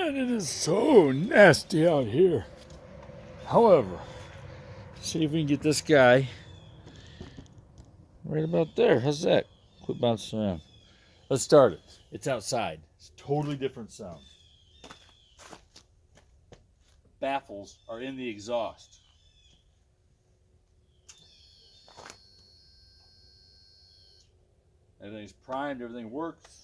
Man, it is so nasty out here. However, see if we can get this guy right about there. How's that? Quit bouncing around. Let's start it. It's outside. It's a totally different sound. Baffles are in the exhaust. Everything's primed, everything works.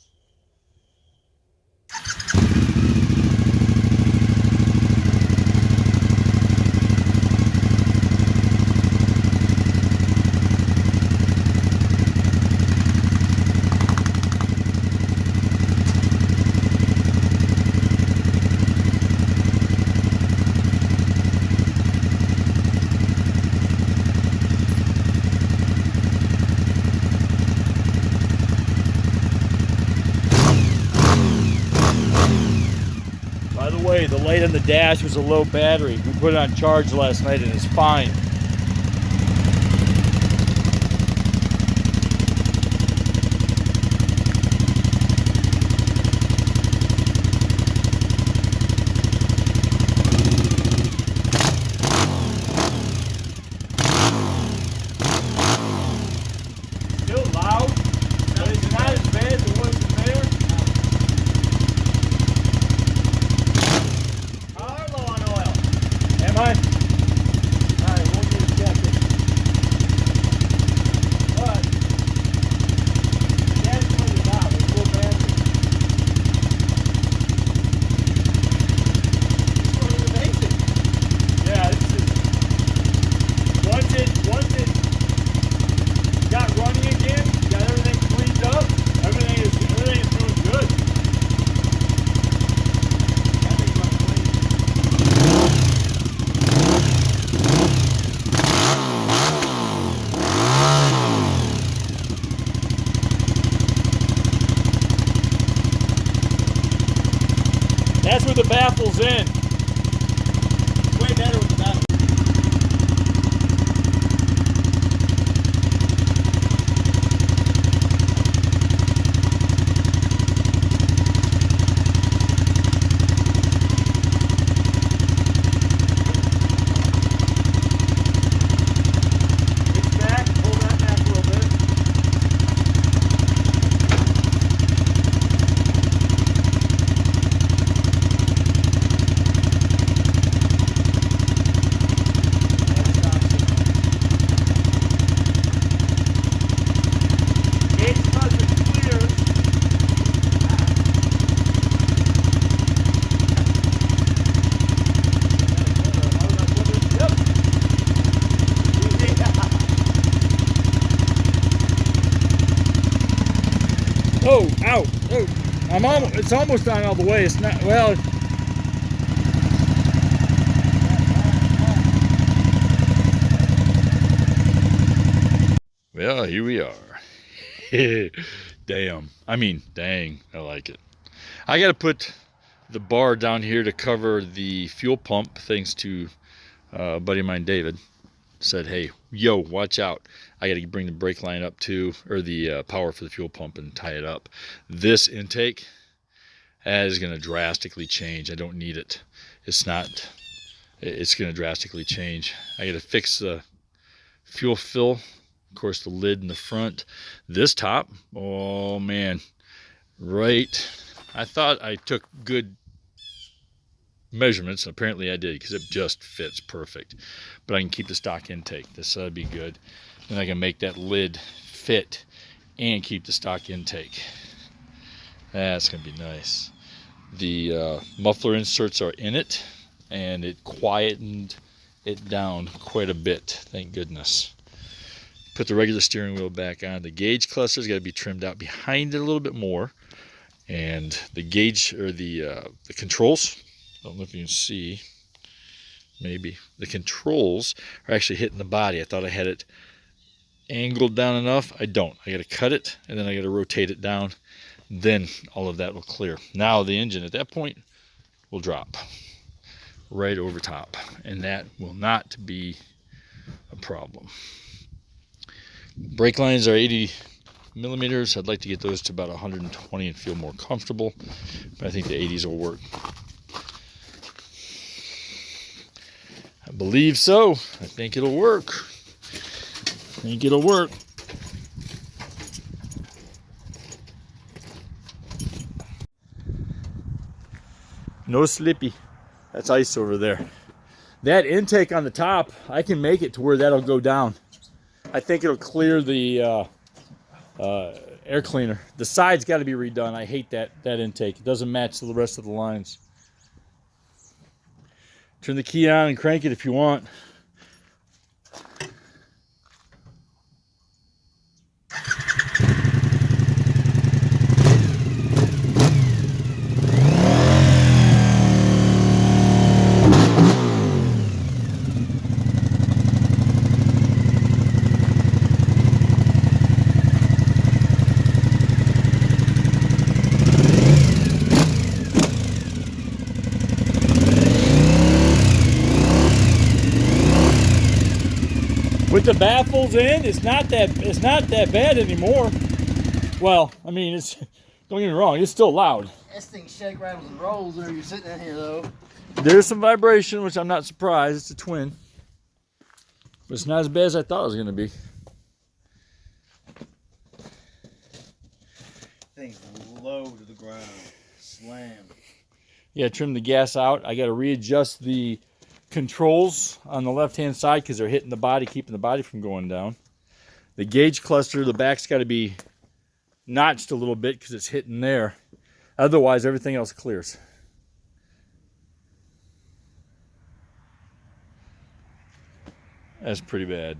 By the way, the light on the dash was a low battery. We put it on charge last night and it's fine. Still loud, but it's not as bad as it was in there. Am I? Alright, we'll need to check it. But, that's what it's about. It's low battery. This one is amazing. Yeah, this is. Once it got running again, got everything cleaned up, everything is doing good. That's where the baffle's in. Way better with the baffle. It's back. Pull that back a little bit. Oh, ow, oh, it's almost on all the way. It's not, well. Well, here we are. Dang, I like it. I got to put the bar down here to cover the fuel pump, thanks to a buddy of mine, David. Said, hey, yo, watch out. I got to bring the brake line up too, or the power for the fuel pump, and tie it up. This intake, that is going to drastically change. I don't need it. It's going to drastically change. I got to fix the fuel fill, of course, the lid in the front. This top, oh man, right. I thought I took good measurements, and apparently I did, because it just fits perfect. But I can keep the stock intake. This would be good. And I can make that lid fit and keep the stock intake. That's gonna be nice. The muffler inserts are in it, and it quietened it down quite a bit, thank goodness. Put the regular steering wheel back on. The gauge cluster's got to be trimmed out behind it a little bit more, and the gauge, or the controls, I don't know if you can see, maybe. The controls are actually hitting the body. I thought I had it angled down enough. I don't. I got to cut it, and then I got to rotate it down. Then all of that will clear. Now the engine at that point will drop right over top, and that will not be a problem. Brake lines are 80 millimeters. I'd like to get those to about 120 and feel more comfortable, but I think the 80s will work. believe so. I think it'll work. I think it'll work. No slippy. That's ice over there. That intake on the top, I can make it to where that'll go down. I think it'll clear the air cleaner. The side's got to be redone. I hate that intake. It doesn't match the rest of the lines. Turn the key on and crank it if you want. With the baffles in, it's not that bad anymore. Well, I mean, don't get me wrong, it's still loud. This thing shake, rattles, and rolls when you're sitting in here, though. There's some vibration, which I'm not surprised. It's a twin, but it's not as bad as I thought it was going to be. Thing's low to the ground, slam. Yeah, trim the gas out. I got to readjust the controls on the left-hand side because they're hitting the body, keeping the body from going down. The gauge cluster, the back's got to be notched a little bit because it's hitting there. Otherwise, everything else clears. That's pretty bad.